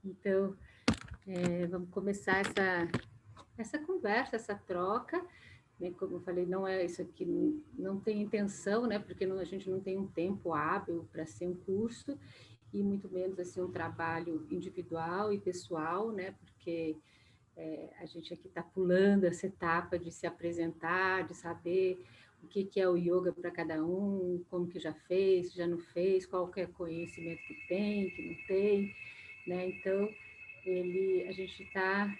Então, vamos começar essa conversa, essa troca, né? Como eu falei, não é isso aqui, não tem intenção, né? Porque a gente não tem um tempo hábil para ser um curso, e muito menos assim um trabalho individual e pessoal, né? Porque a gente aqui está pulando essa etapa de se apresentar, de saber o que é o yoga para cada um, como que já fez, já não fez, qual que é o conhecimento que tem, que não tem, né? Então, a gente está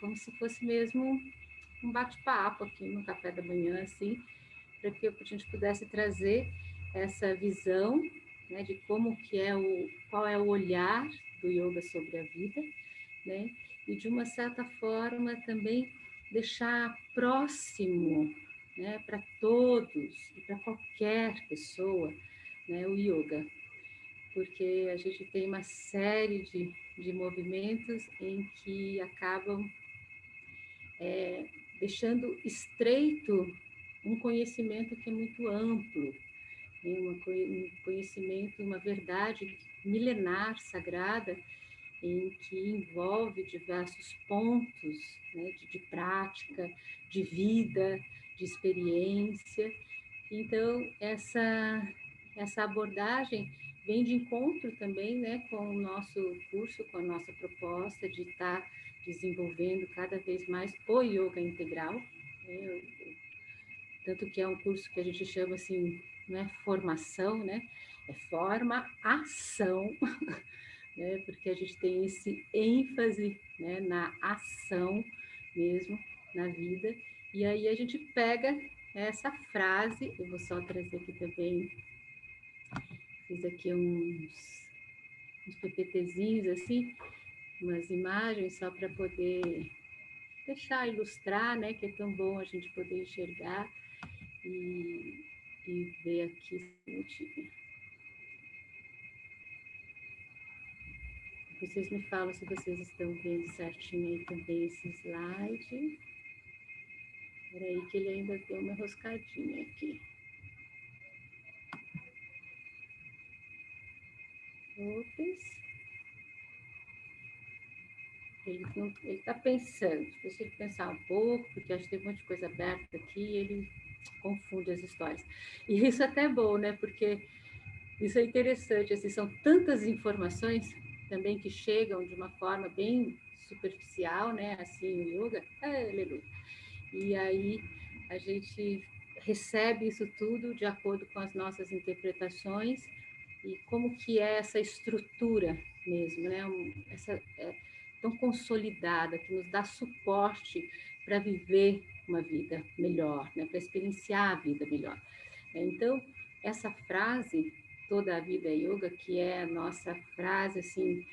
como se fosse mesmo um bate-papo aqui no café da manhã, assim, para que a gente pudesse trazer essa visão, né, de qual é o olhar do yoga sobre a vida, né? E de uma certa forma também deixar próximo, né, para todos e para qualquer pessoa, né, o yoga, porque a gente tem uma série de movimentos em que acabam deixando estreito um conhecimento que é muito amplo, né? Um conhecimento, uma verdade milenar, sagrada, em que envolve diversos pontos, né, de prática, de vida, de experiência. Então, essa abordagem vem de encontro também, né, com o nosso curso, com a nossa proposta de estar desenvolvendo cada vez mais o yoga integral, né, tanto que é um curso que a gente chama assim, não é formação, né, é forma-ação, né, porque a gente tem esse ênfase, né, na ação mesmo, na vida, e aí a gente pega essa frase, eu vou só trazer aqui também, fiz aqui uns PPTzinhos assim, umas imagens só para poder deixar ilustrar, né, que é tão bom a gente poder enxergar e, e ver aqui certinho. Vocês me falam se vocês estão vendo certinho aí também esse slide. Espera aí que ele ainda deu uma enroscadinha aqui. Ops. Ele está pensando, deixa ele pensar um pouco, porque acho que tem um monte de coisa aberta aqui e ele confunde as histórias. E isso até é bom, né? Porque isso é interessante, assim, são tantas informações também que chegam de uma forma bem superficial, né? Assim, o yoga, aleluia. E aí a gente recebe isso tudo de acordo com as nossas interpretações e como que é essa estrutura mesmo, né? Essa tão consolidada que nos dá suporte para viver uma vida melhor, né? Para experienciar a vida melhor. Então, essa frase toda a vida é yoga, que é a nossa frase assim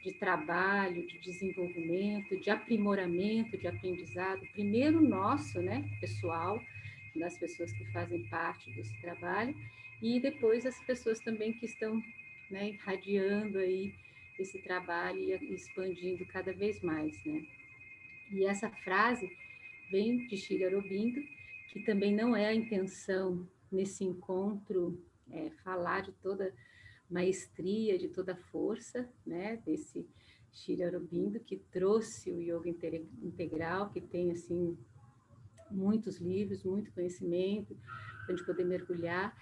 de trabalho, de desenvolvimento, de aprimoramento, de aprendizado, primeiro nosso, né, pessoal, das pessoas que fazem parte desse trabalho, e depois as pessoas também que estão, né, irradiando aí esse trabalho e expandindo cada vez mais, né. E essa frase vem de Sri Aurobindo, que também não é a intenção nesse encontro falar de toda maestria, de toda a força, né, desse Sri Aurobindo, que trouxe o yoga integral, que tem, assim, muitos livros, muito conhecimento, para a gente poder mergulhar.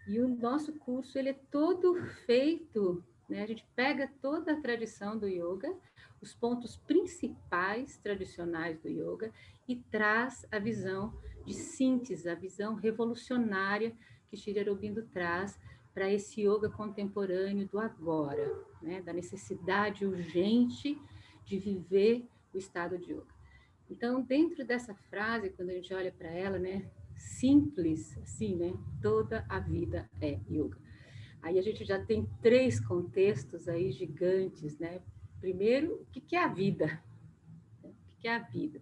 E o nosso curso, ele é todo feito, né, a gente pega toda a tradição do yoga, os pontos principais tradicionais do yoga, e traz a visão de síntese, a visão revolucionária que Sri Aurobindo traz para esse yoga contemporâneo do agora, né, da necessidade urgente de viver o estado de yoga. Então, dentro dessa frase, quando a gente olha para ela, né, simples, assim, né, toda a vida é yoga. Aí a gente já tem três contextos aí gigantes, né? Primeiro, o que é a vida? O que é a vida?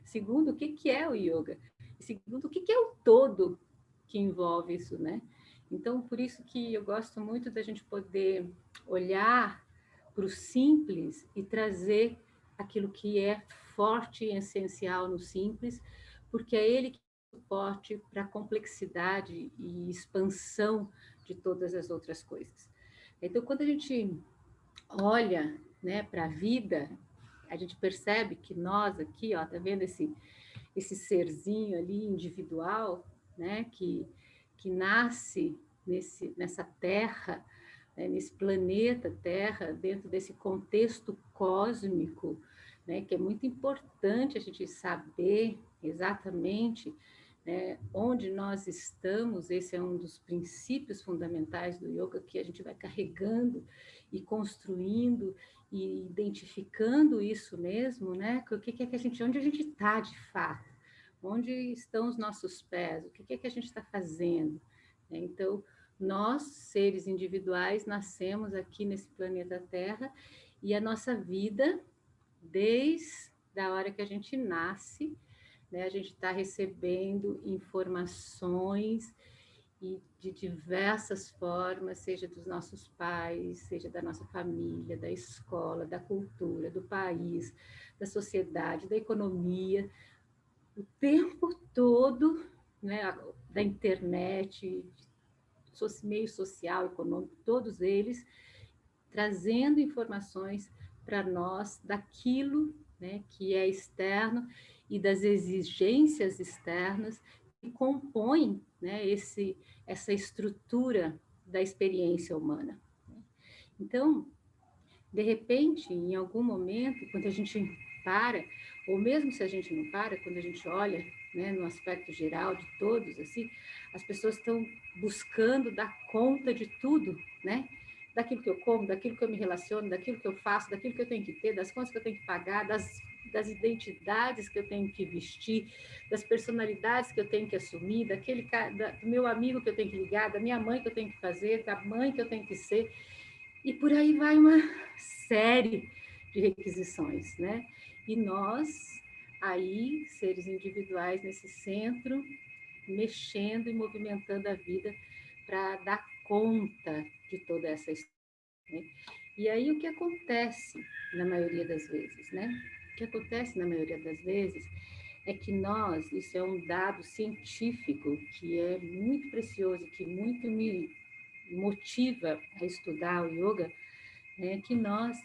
Segundo, o que é o yoga? E segundo, o que é o todo que envolve isso, né? Então, por isso que eu gosto muito da gente poder olhar para o simples e trazer aquilo que é forte e essencial no simples, porque é ele que dá suporte para a complexidade e expansão de todas as outras coisas. Então, quando a gente olha, né, para a vida, a gente percebe que nós aqui, ó, tá vendo esse serzinho ali individual, né, que nasce nessa terra, né, nesse planeta Terra, dentro desse contexto cósmico, né, que é muito importante a gente saber exatamente, né, onde nós estamos. Esse é um dos princípios fundamentais do yoga, que a gente vai carregando e construindo e identificando isso mesmo, né? O que é que a gente, onde a gente está de fato, onde estão os nossos pés, o que é que a gente está fazendo, né? Então, nós, seres individuais, nascemos aqui nesse planeta Terra e a nossa vida, desde a hora que a gente nasce, né, a gente está recebendo informações e de diversas formas, seja dos nossos pais, seja da nossa família, da escola, da cultura, do país, da sociedade, da economia, o tempo todo, né, da internet, meio social, econômico, todos eles trazendo informações para nós daquilo, né, que é externo e das exigências externas que compõem, né, essa estrutura da experiência humana. Então, de repente, em algum momento, quando a gente para, ou mesmo se a gente não para, quando a gente olha, né, no aspecto geral de todos, assim, as pessoas estão buscando dar conta de tudo, né? Daquilo que eu como, daquilo que eu me relaciono, daquilo que eu faço, daquilo que eu tenho que ter, das contas que eu tenho que pagar, das identidades que eu tenho que vestir, das personalidades que eu tenho que assumir, do meu amigo que eu tenho que ligar, da minha mãe que eu tenho que fazer, da mãe que eu tenho que ser. E por aí vai uma série de requisições, né? E nós, aí, seres individuais nesse centro, mexendo e movimentando a vida para dar conta de toda essa história, né? E aí o que acontece na maioria das vezes, né? O que acontece na maioria das vezes é que nós, isso é um dado científico que é muito precioso, que muito me motiva a estudar o yoga, é que nós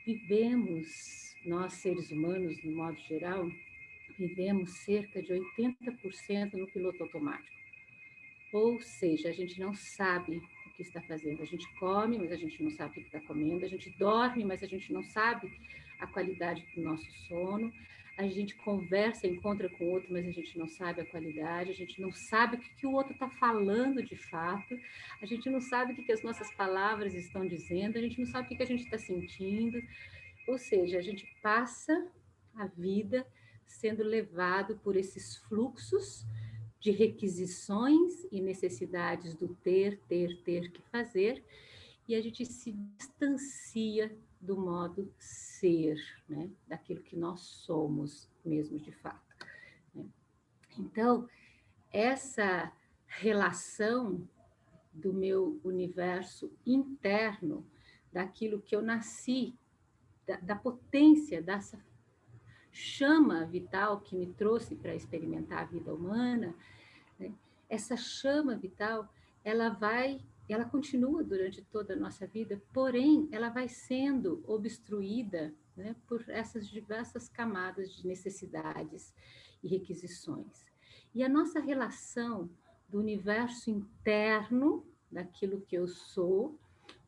vivemos, nós seres humanos, no modo geral, vivemos cerca de 80% no piloto automático. Ou seja, a gente não sabe o que está fazendo. A gente come, mas a gente não sabe o que está comendo. A gente dorme, mas a gente não sabe a qualidade do nosso sono. A gente conversa, encontra com o outro, mas a gente não sabe a qualidade. A gente não sabe o que o outro está falando de fato. A gente não sabe o que as nossas palavras estão dizendo. A gente não sabe o que a gente está sentindo. Ou seja, a gente passa a vida sendo levado por esses fluxos de requisições e necessidades do ter que fazer, e a gente se distancia do modo ser, né? Daquilo que nós somos mesmo de fato, né? Então, essa relação do meu universo interno, daquilo que eu nasci, da potência, dessa chama vital que me trouxe para experimentar a vida humana, né? Essa chama vital, ela continua durante toda a nossa vida, porém, ela vai sendo obstruída, né, por essas diversas camadas de necessidades e requisições. E a nossa relação do universo interno, daquilo que eu sou,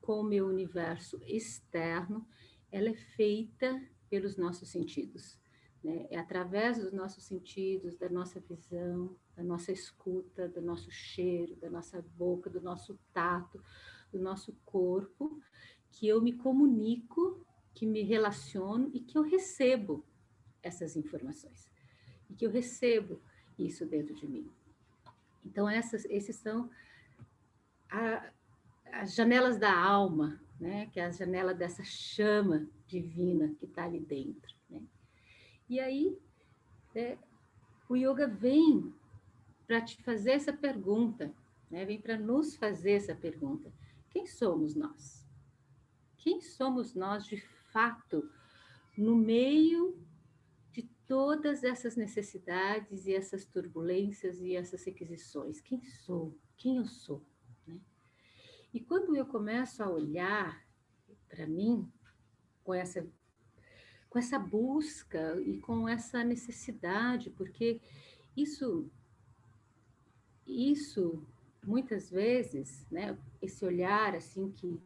com o meu universo externo, ela é feita pelos nossos sentidos, né? É através dos nossos sentidos, da nossa visão, da nossa escuta, do nosso cheiro, da nossa boca, do nosso tato, do nosso corpo, que eu me comunico, que me relaciono e que eu recebo essas informações. E que eu recebo isso dentro de mim. Então, esses são as janelas da alma, né? Que é a janela dessa chama divina que está ali dentro, né? E aí, né, o yoga vem para te fazer essa pergunta, né? Vem para nos fazer essa pergunta. Quem somos nós? Quem somos nós de fato no meio de todas essas necessidades e essas turbulências e essas requisições? Quem sou? Quem eu sou? Né? E quando eu começo a olhar para mim, com essa busca e com essa necessidade, porque isso, isso muitas vezes, né, esse olhar assim que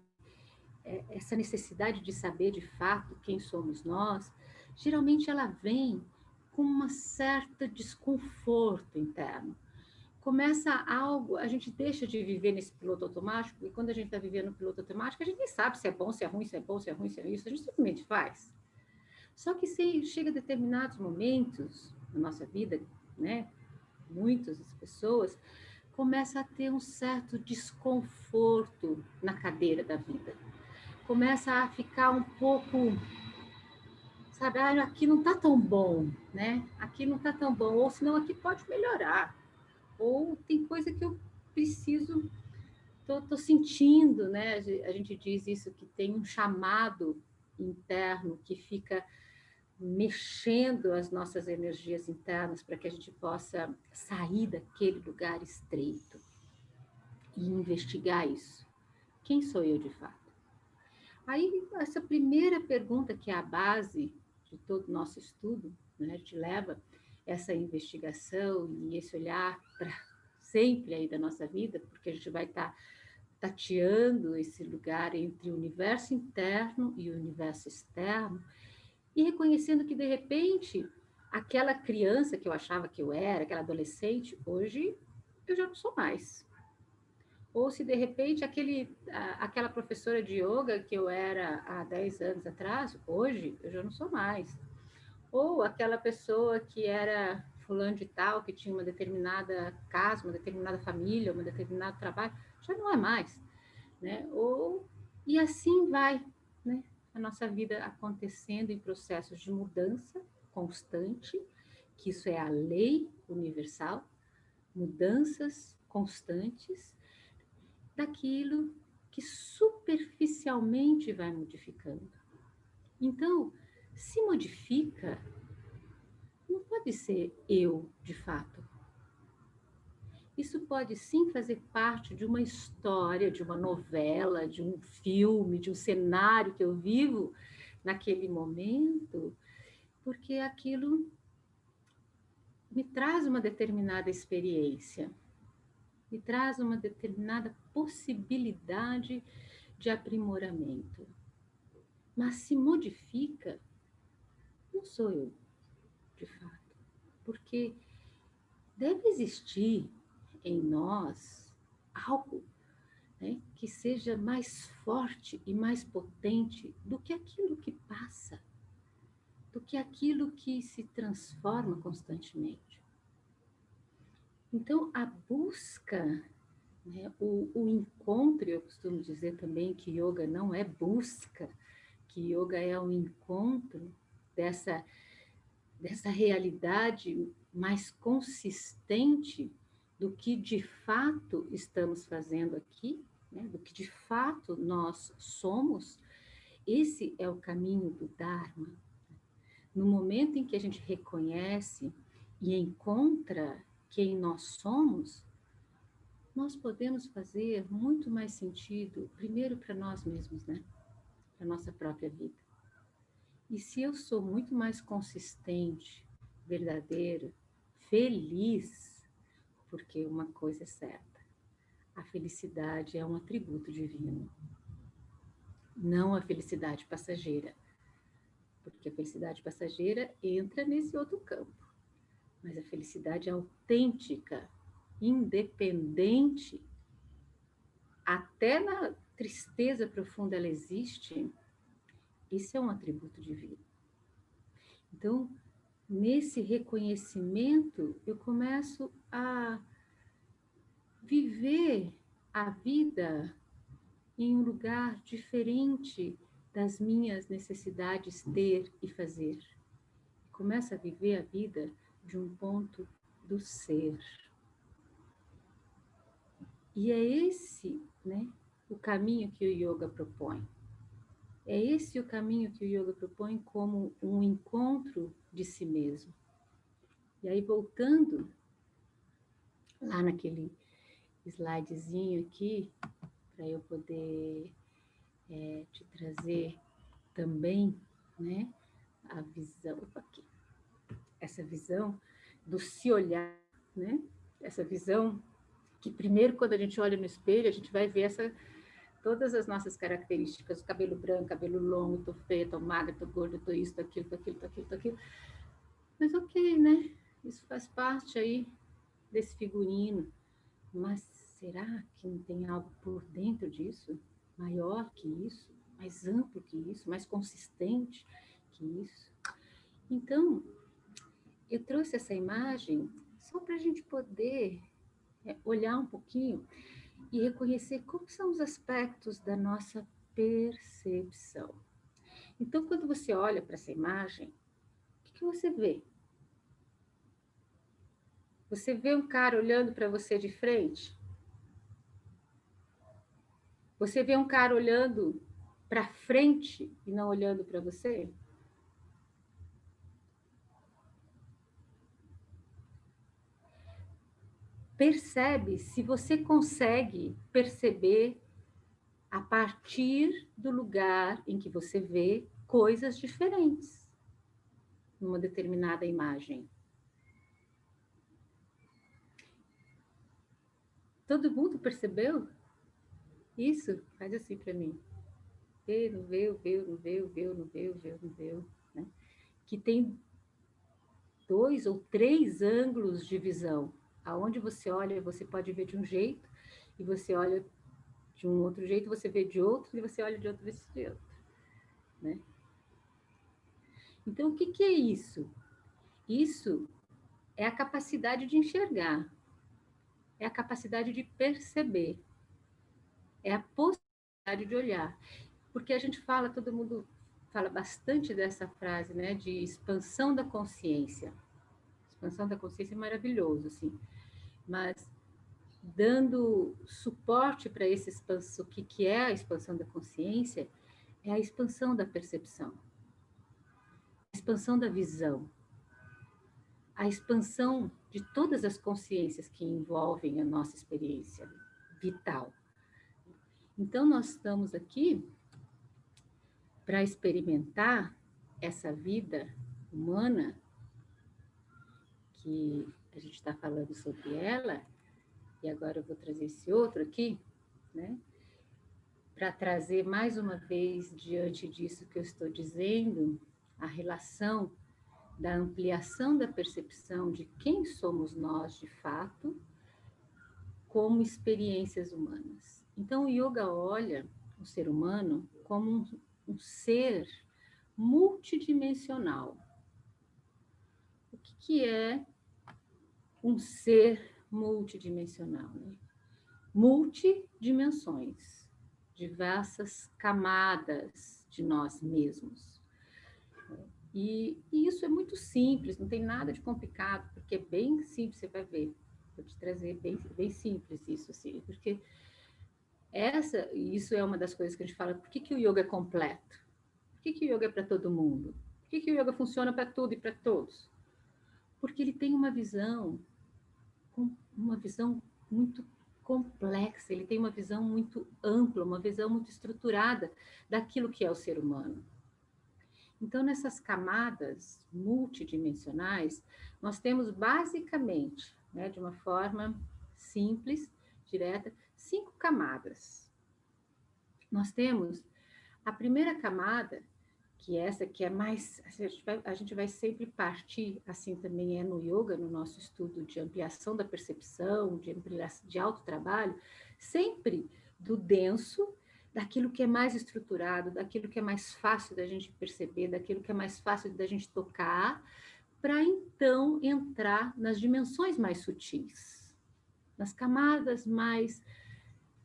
essa necessidade de saber de fato quem somos nós, geralmente ela vem com uma certa desconforto interno. Começa algo, a gente deixa de viver nesse piloto automático, e quando a gente está vivendo no piloto automático, a gente nem sabe se é bom, se é ruim, se é bom, se é ruim, se é isso, a gente simplesmente faz. Só que se chega a determinados momentos na nossa vida, né, muitas pessoas começam a ter um certo desconforto na cadeira da vida. Começa a ficar um pouco, sabe, aqui não está tão bom, né? Aqui não está tão bom, ou senão aqui pode melhorar. Ou tem coisa que eu preciso, tô sentindo, né? A gente diz isso, que tem um chamado interno que fica mexendo as nossas energias internas para que a gente possa sair daquele lugar estreito e investigar isso. Quem sou eu de fato? Aí, essa primeira pergunta, que é a base de todo o nosso estudo, né? A gente leva essa investigação e esse olhar para sempre aí da nossa vida, porque a gente vai estar tateando esse lugar entre o universo interno e o universo externo, e reconhecendo que, de repente, aquela criança que eu achava que eu era, aquela adolescente, hoje eu já não sou mais. Ou se, de repente, aquela professora de yoga que eu era há 10 anos atrás, hoje eu já não sou mais. Ou aquela pessoa que era fulano de tal, que tinha uma determinada casa, uma determinada família, um determinado trabalho, já não é mais, né? E assim vai, né? A nossa vida acontecendo em processos de mudança constante, que isso é a lei universal, mudanças constantes daquilo que superficialmente vai modificando. Então, se modifica, não pode ser eu, de fato. Isso pode sim fazer parte de uma história, de uma novela, de um filme, de um cenário que eu vivo naquele momento, porque aquilo me traz uma determinada experiência, me traz uma determinada possibilidade de aprimoramento. Mas se modifica, não sou eu, de fato, porque deve existir em nós algo, né, que seja mais forte e mais potente do que aquilo que passa, do que aquilo que se transforma constantemente. Então, a busca, né, o encontro, eu costumo dizer também que yoga não é busca, que yoga é um encontro dessa realidade mais consistente do que de fato estamos fazendo aqui, né? Do que de fato nós somos. Esse é o caminho do Dharma. No momento em que a gente reconhece e encontra quem nós somos, nós podemos fazer muito mais sentido, primeiro para nós mesmos, né? Para a nossa própria vida. E se eu sou muito mais consistente, verdadeira, feliz, porque uma coisa é certa, a felicidade é um atributo divino, não a felicidade passageira, porque a felicidade passageira entra nesse outro campo, mas a felicidade autêntica, independente, até na tristeza profunda ela existe, isso é um atributo divino. Então, nesse reconhecimento, eu começo a viver a vida em um lugar diferente das minhas necessidades ter e fazer. Começo a viver a vida de um ponto do ser. E é esse, né, o caminho que o yoga propõe. É esse o caminho que o yoga propõe como um encontro de si mesmo. E aí, voltando lá naquele slidezinho aqui, para eu poder te trazer também, né, a visão, opa, aqui, essa visão do se olhar, né, essa visão que primeiro, quando a gente olha no espelho, a gente vai ver todas as nossas características, o cabelo branco, cabelo longo, tô feia, tô magra, tô gorda, tô isso, tô aquilo, tô aquilo, tô aquilo, tô aquilo. Mas ok, né? Isso faz parte aí desse figurino. Mas será que não tem algo por dentro disso? Maior que isso? Mais amplo que isso? Mais consistente que isso? Então, eu trouxe essa imagem só para a gente poder olhar um pouquinho e reconhecer como são os aspectos da nossa percepção. Então, quando você olha para essa imagem, o que você vê? Você vê um cara olhando para você de frente? Você vê um cara olhando para frente e não olhando para você? Percebe se você consegue perceber a partir do lugar em que você vê coisas diferentes numa determinada imagem. Todo mundo percebeu isso? Faz assim para mim. Vê, não vê, vê, não vê, vê, não vê, vê, não vê, né? Que tem 2 ou 3 ângulos de visão. Aonde você olha, você pode ver de um jeito, e você olha de um outro jeito, você vê de outro, e você olha de outro, vê de outro, né? Então, o que é isso? Isso é a capacidade de enxergar, é a capacidade de perceber, é a possibilidade de olhar. Porque a gente fala, todo mundo fala bastante dessa frase, né, de expansão da consciência. Expansão da consciência é maravilhoso, assim, mas dando suporte para esse expansão, o que é a expansão da consciência, é a expansão da percepção, a expansão da visão, a expansão de todas as consciências que envolvem a nossa experiência vital. Então, nós estamos aqui para experimentar essa vida humana, que a gente está falando sobre ela, e agora eu vou trazer esse outro aqui, né? Para trazer mais uma vez, diante disso que eu estou dizendo, a relação da ampliação da percepção de quem somos nós de fato, como experiências humanas. Então, o yoga olha o ser humano como um ser multidimensional. O que é um ser multidimensional? Né? Multidimensões, diversas camadas de nós mesmos. E isso é muito simples, não tem nada de complicado, porque é bem simples, você vai ver. Vou te trazer bem simples isso, assim, porque isso é uma das coisas que a gente fala, por que o yoga é completo? Por que o yoga é para todo mundo? Por que o yoga funciona para tudo e para todos? Porque ele tem uma visão muito complexa, ele tem uma visão muito ampla, uma visão muito estruturada daquilo que é o ser humano. Então, nessas camadas multidimensionais, nós temos basicamente, né, de uma forma simples, direta, 5 camadas. Nós temos a primeira camada, que é essa que é mais, a gente vai sempre partir, assim também é no yoga, no nosso estudo de ampliação da percepção, de autotrabalho, sempre do denso, daquilo que é mais estruturado, daquilo que é mais fácil da gente perceber, daquilo que é mais fácil da gente tocar, para então entrar nas dimensões mais sutis, nas camadas mais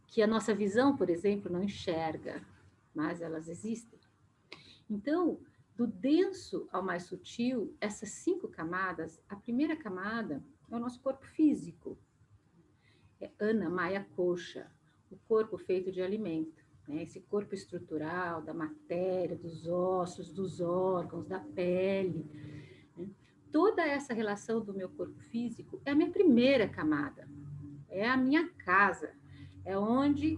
que a nossa visão, por exemplo, não enxerga, mas elas existem. Então, do denso ao mais sutil, essas 5 camadas, a primeira camada é o nosso corpo físico, é Ana Maya Kosha, o corpo feito de alimento, né? Esse corpo estrutural da matéria, dos ossos, dos órgãos, da pele. Né? Toda essa relação do meu corpo físico é a minha primeira camada, é a minha casa, é onde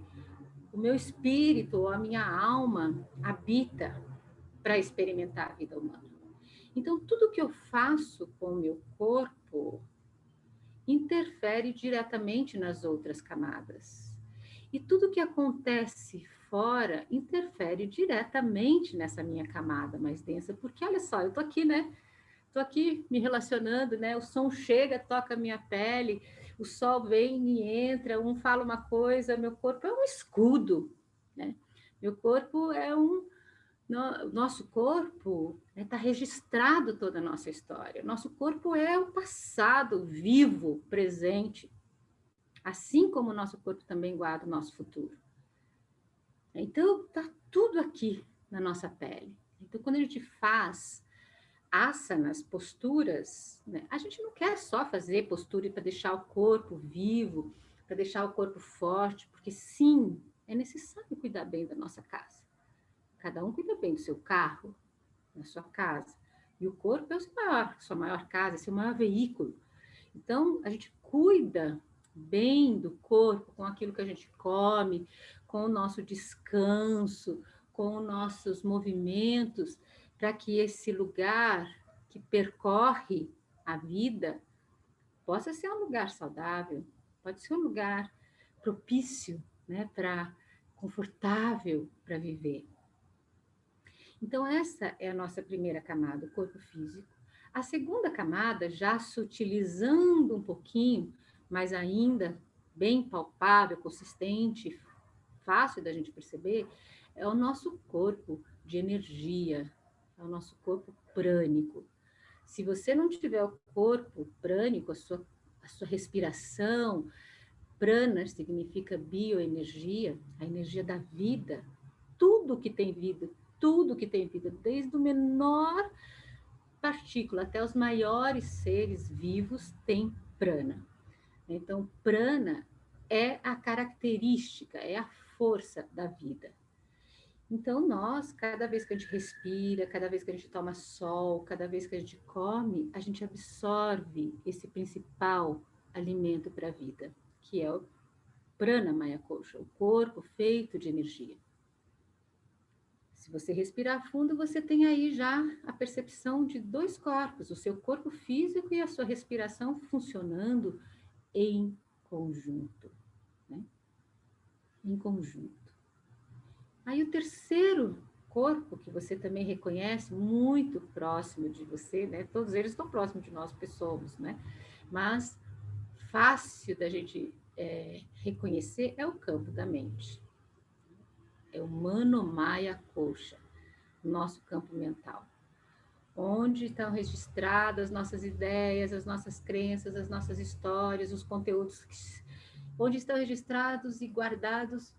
o meu espírito ou a minha alma habita. para experimentar a vida humana. Então, tudo que eu faço com o meu corpo interfere diretamente nas outras camadas. E tudo que acontece fora interfere diretamente nessa minha camada mais densa, porque olha só, eu tô aqui, né? Tô aqui me relacionando, né? O som chega, toca a minha pele, o sol vem e entra, um fala uma coisa, meu corpo é um escudo, né? Meu corpo é um nosso corpo está registrado toda a nossa história. Nosso corpo é o passado vivo, presente, assim como o nosso corpo também guarda o nosso futuro. Então, está tudo aqui na nossa pele. Então, quando a gente faz asanas, posturas, né, a gente não quer só fazer postura para deixar o corpo vivo, para deixar o corpo forte, porque sim, é necessário cuidar bem da nossa casa. Cada um cuida bem do seu carro, da sua casa. E o corpo é sua maior casa, seu maior veículo. Então, a gente cuida bem do corpo com aquilo que a gente come, com o nosso descanso, com os nossos movimentos, para que esse lugar que percorre a vida possa ser um lugar saudável, pode ser um lugar propício, né, confortável para viver. Então, essa é a nossa primeira camada, o corpo físico. A segunda camada, já sutilizando um pouquinho, mas ainda bem palpável, consistente, fácil da gente perceber, é o nosso corpo de energia, é o nosso corpo prânico. Se você não tiver o corpo prânico, a sua respiração, prana significa bioenergia, a energia da vida, tudo que tem vida, desde o menor partícula até os maiores seres vivos, tem prana. Então, prana é a característica, é a força da vida. Então, nós, cada vez que a gente respira, cada vez que a gente toma sol, cada vez que a gente come, a gente absorve esse principal alimento para a vida, que é o prana maya kosha, o corpo feito de energia. Se você respirar fundo, você tem aí já a percepção de dois corpos, o seu corpo físico e a sua respiração funcionando em conjunto, né? Em conjunto. Aí o terceiro corpo, que você também reconhece muito próximo de você, né? Todos eles estão próximos de nós, porque somos, né? Mas fácil da gente reconhecer é o campo da mente. É o Manomaya Kosha, nosso campo mental, onde estão registradas as nossas ideias, as nossas crenças, as nossas histórias, os conteúdos, onde estão registrados e guardados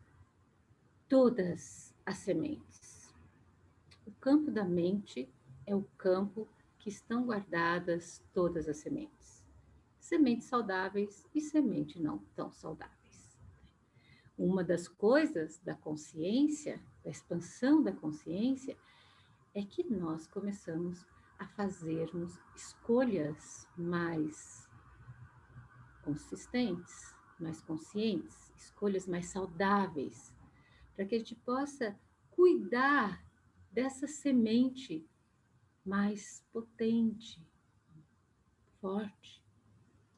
todas as sementes. O campo da mente é o campo que estão guardadas todas as sementes. Sementes saudáveis e sementes não tão saudáveis. Uma das coisas da consciência, da expansão da consciência, é que nós começamos a fazermos escolhas mais consistentes, mais conscientes, escolhas mais saudáveis, para que a gente possa cuidar dessa semente mais potente, forte,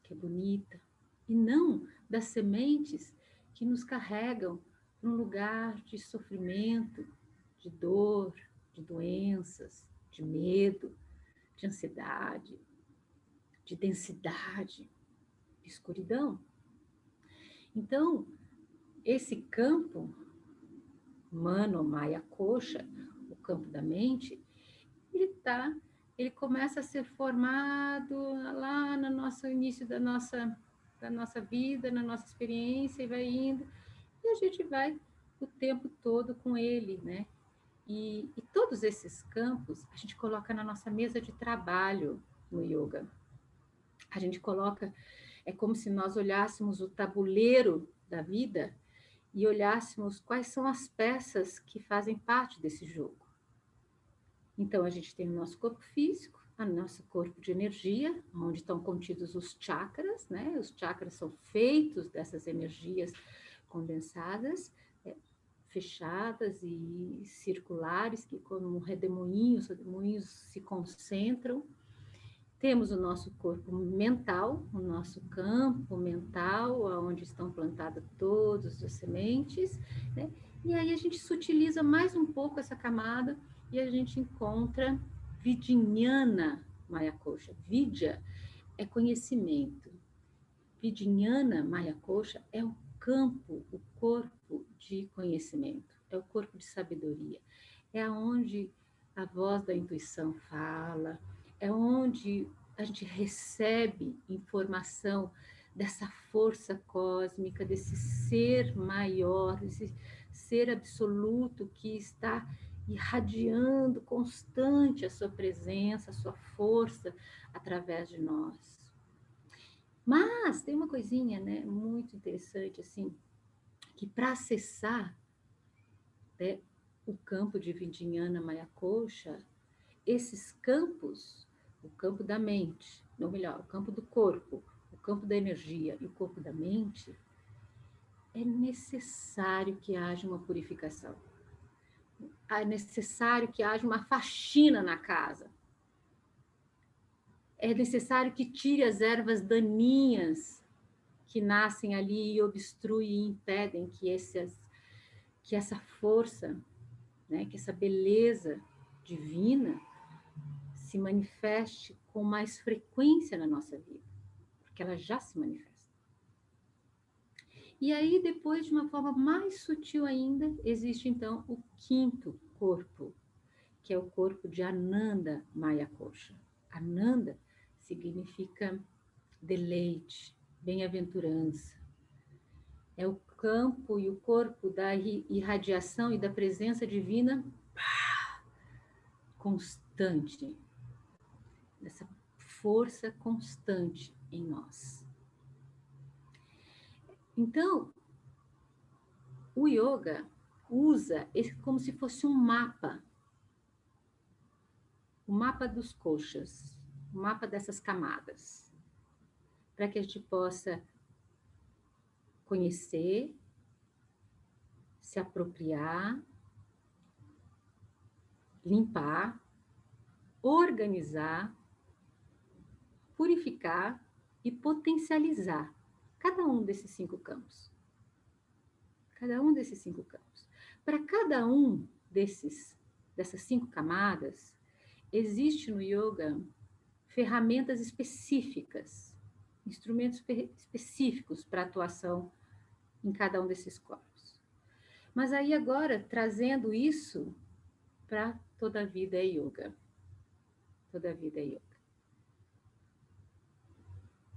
que é bonita, e não das sementes que nos carregam para um lugar de sofrimento, de dor, de doenças, de medo, de ansiedade, de densidade, de escuridão. Então, esse campo, Manomaya Kosha, o campo da mente, ele começa a ser formado lá no nosso início da nossa vida, na nossa experiência, e vai indo, e a gente vai o tempo todo com ele, né? E todos esses campos a gente coloca na nossa mesa de trabalho no yoga. A gente coloca, é como se nós olhássemos o tabuleiro da vida e olhássemos quais são as peças que fazem parte desse jogo. Então, a gente tem o nosso corpo físico, o nosso corpo de energia, onde estão contidos os chakras, né? Os chakras são feitos dessas energias condensadas, fechadas e circulares, que como redemoinhos, redemoinhos se concentram. Temos o nosso corpo mental, o nosso campo mental, onde estão plantadas todas as sementes, né? E aí a gente sutiliza mais um pouco essa camada e a gente encontra Vidyana Maya Kosha. Vidya é conhecimento. Vidyana Maya Kosha é o campo, o corpo de conhecimento, é o corpo de sabedoria. É onde a voz da intuição fala, é onde a gente recebe informação dessa força cósmica, desse ser maior, desse ser absoluto que está irradiando constante a sua presença, a sua força através de nós. Mas tem uma coisinha, né, muito interessante, assim, que para acessar, né, o campo de Vidyana Maya Kosha, esses campos, o campo da mente, ou melhor, o campo do corpo, o campo da energia e o corpo da mente, é necessário que haja uma purificação. É necessário que haja uma faxina na casa. É necessário que tire as ervas daninhas que nascem ali e obstruem e impedem que essa força, né, que essa beleza divina se manifeste com mais frequência na nossa vida, porque ela já se manifesta. E aí, depois, de uma forma mais sutil ainda, existe então o quinto corpo, que é o corpo de Ananda Maya Kosha. Ananda significa deleite, bem-aventurança. É o campo e o corpo da irradiação e da presença divina constante, dessa força constante em nós. Então, o yoga usa esse como se fosse um mapa, o mapa dos koshas, o mapa dessas camadas, para que a gente possa conhecer, se apropriar, limpar, organizar, purificar e potencializar cada um desses 5 campos. Cada um desses 5 campos. Para cada um dessas 5 camadas, existe no yoga ferramentas específicas, instrumentos específicos para atuação em cada um desses corpos. Mas aí agora, trazendo isso para toda a vida é yoga. Toda a vida é yoga.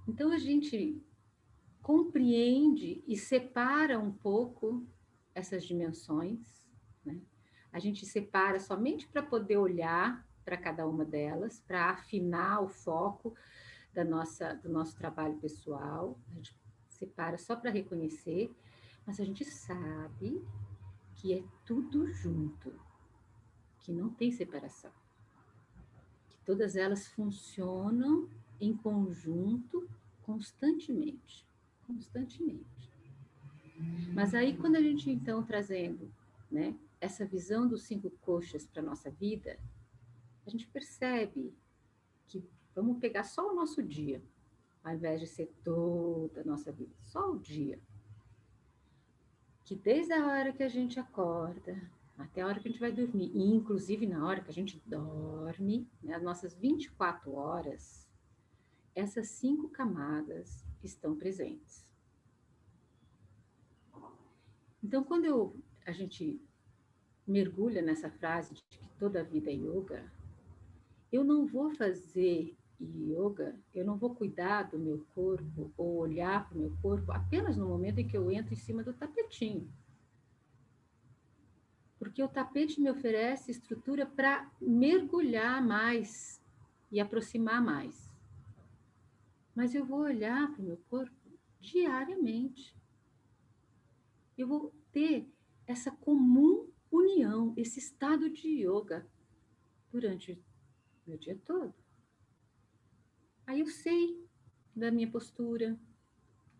Então a gente compreende e separa um pouco essas dimensões, né? A gente separa somente para poder olhar para cada uma delas, para afinar o foco do nosso trabalho pessoal. A gente separa só para reconhecer, mas a gente sabe que é tudo junto, que não tem separação, que todas elas funcionam em conjunto constantemente. Mas aí, quando a gente, então, trazendo, né, essa visão dos 5 coxas para a nossa vida, a gente percebe que vamos pegar só o nosso dia, ao invés de ser toda a nossa vida, só o dia. Que desde a hora que a gente acorda, até a hora que a gente vai dormir, e inclusive na hora que a gente dorme, né, as nossas 24 horas, essas 5 camadas estão presentes. Então, quando a gente mergulha nessa frase de que toda a vida é yoga, eu não vou fazer yoga, eu não vou cuidar do meu corpo ou olhar para o meu corpo apenas no momento em que eu entro em cima do tapetinho. Porque o tapete me oferece estrutura para mergulhar mais e aproximar mais. Mas eu vou olhar para o meu corpo diariamente. Eu vou ter essa comum união, esse estado de yoga durante o meu dia todo. Aí eu sei da minha postura,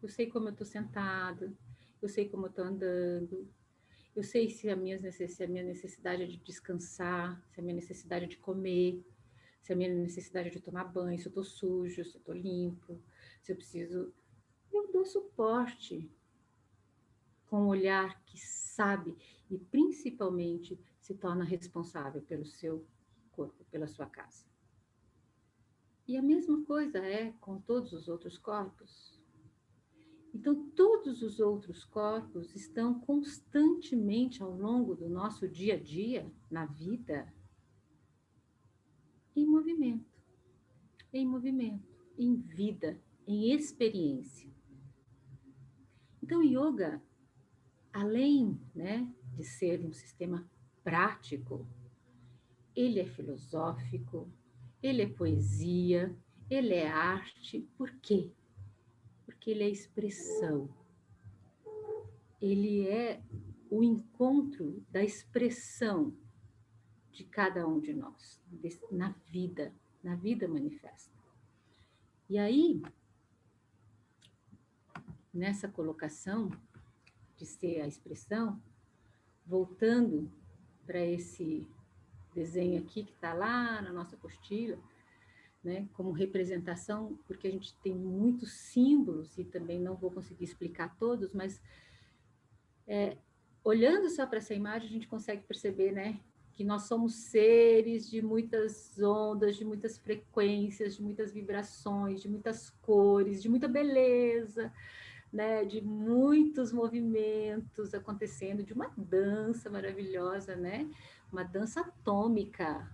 eu sei como eu estou sentada, eu sei como eu estou andando, Eu sei se a minha necessidade é de descansar, se a minha necessidade é de comer, se a minha necessidade é de tomar banho, se eu estou sujo, se eu estou limpo, se eu preciso. Eu dou suporte com um olhar que sabe e principalmente se torna responsável pelo seu corpo, pela sua casa. E a mesma coisa é com todos os outros corpos. Então, todos os outros corpos estão constantemente ao longo do nosso dia a dia, na vida, em movimento, em vida, em experiência. Então, yoga, além, né, de ser um sistema prático, ele é filosófico, ele é poesia, ele é arte. Por quê? Porque ele é expressão. Ele é o encontro da expressão de cada um de nós, na vida manifesta. E aí, nessa colocação de ser a expressão, voltando para esse desenho aqui que está lá na nossa apostila, né, como representação, porque a gente tem muitos símbolos e também não vou conseguir explicar todos, mas olhando só para essa imagem a gente consegue perceber, né, que nós somos seres de muitas ondas, de muitas frequências, de muitas vibrações, de muitas cores, de muita beleza, né, de muitos movimentos acontecendo, de uma dança maravilhosa, né, uma dança atômica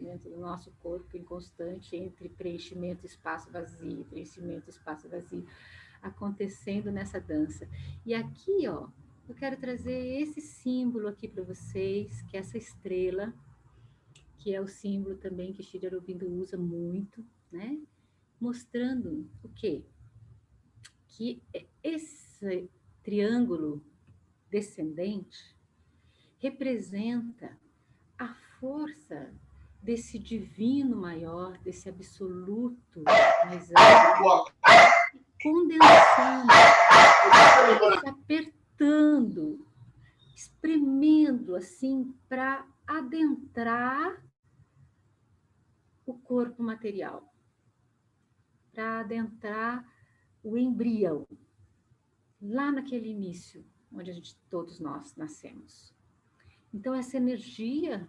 dentro do nosso corpo, em constante entre preenchimento, espaço vazio, preenchimento, espaço vazio, acontecendo nessa dança. E aqui, ó, eu quero trazer esse símbolo aqui para vocês, que é essa estrela, que é o símbolo também que Sri Aurobindo usa muito, né, mostrando o quê? Que esse triângulo descendente representa a força desse divino maior, desse absoluto mais alto, condensando, se apertando, espremendo assim para adentrar o corpo material, para adentrar o embrião, lá naquele início, onde todos nós nascemos. Então, essa energia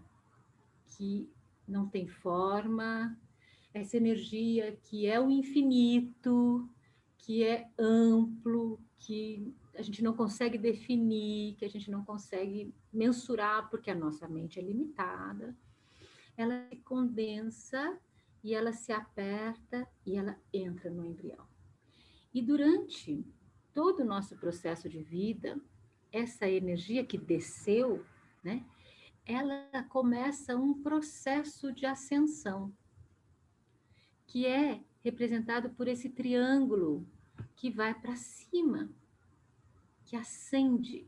que não tem forma, essa energia que é o infinito, que é amplo, que a gente não consegue definir, que a gente não consegue mensurar, porque a nossa mente é limitada, ela se condensa e ela se aperta e ela entra no embrião. E durante todo o nosso processo de vida, essa energia que desceu, né, ela começa um processo de ascensão, que é representado por esse triângulo que vai para cima, que ascende,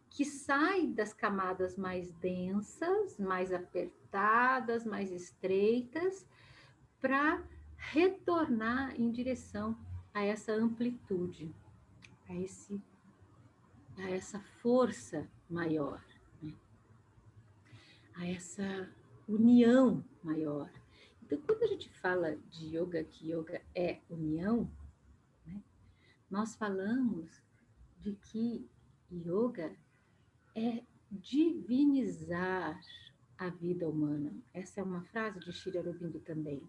que sai das camadas mais densas, mais apertadas, mais estreitas, para retornar em direção a essa amplitude, a essa força maior, né? A essa união maior. Então, quando a gente fala de yoga, que yoga é união, né, nós falamos de que yoga é divinizar a vida humana. Essa é uma frase de Sri Aurobindo também.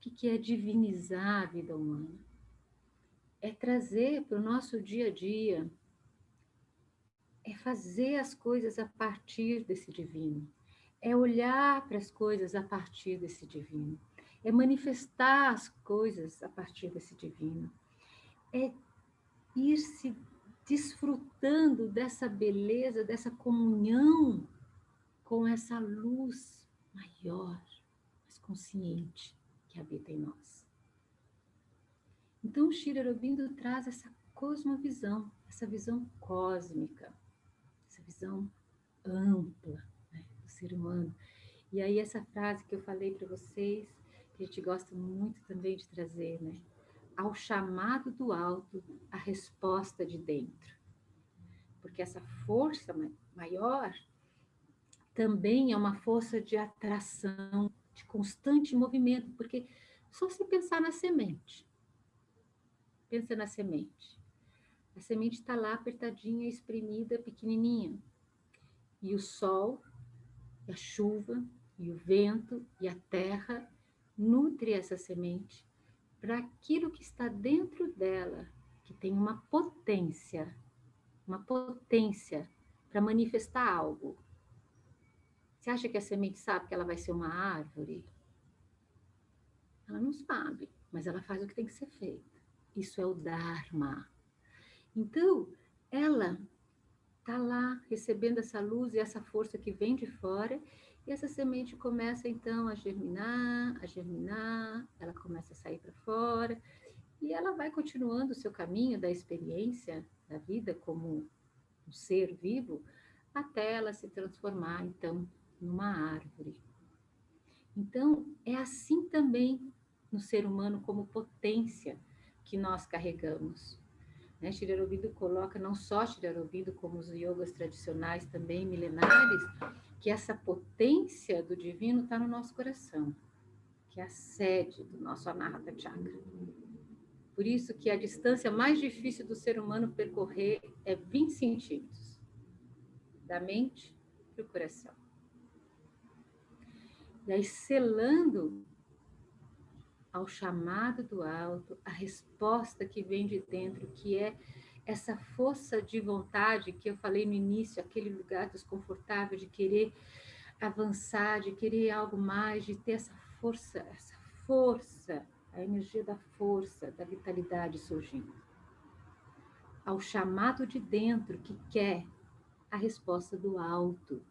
O que é divinizar a vida humana? É trazer para o nosso dia a dia, é fazer as coisas a partir desse divino, é olhar para as coisas a partir desse divino, é manifestar as coisas a partir desse divino, é ir se desfrutando dessa beleza, dessa comunhão com essa luz maior, mais consciente que habita em nós. Então, o Sri Aurobindo traz essa cosmovisão, essa visão cósmica, essa visão ampla, né, do ser humano. E aí essa frase que eu falei para vocês, que a gente gosta muito também de trazer, né? Ao chamado do alto, a resposta de dentro. porque essa força maior também é uma força de atração, de constante movimento, porque só se pensar na semente, pensa na semente. A semente está lá apertadinha, espremida, pequenininha. E o sol, e a chuva, e o vento, e a terra nutre essa semente para aquilo que está dentro dela, que tem uma potência para manifestar algo. Você acha que a semente sabe que ela vai ser uma árvore? Ela não sabe, mas ela faz o que tem que ser feito. Isso é o Dharma. Então, ela está lá recebendo essa luz e essa força que vem de fora, e essa semente começa então a germinar, ela começa a sair para fora, e ela vai continuando o seu caminho da experiência da vida como um ser vivo, até ela se transformar então numa árvore. Então, é assim também no ser humano como potência que nós carregamos. Né? Shri Aurobindo coloca, não só Shri Aurobindo, como os yogas tradicionais também milenares, que essa potência do divino está no nosso coração, que é a sede do nosso Anahata Chakra. Por isso que a distância mais difícil do ser humano percorrer é 20 centímetros, da mente para o coração. E aí, selando ao chamado do alto, a resposta que vem de dentro, que é essa força de vontade que eu falei no início, aquele lugar desconfortável de querer avançar, de querer algo mais, de ter essa força, a energia da força, da vitalidade surgindo. Ao chamado de dentro que quer a resposta do alto,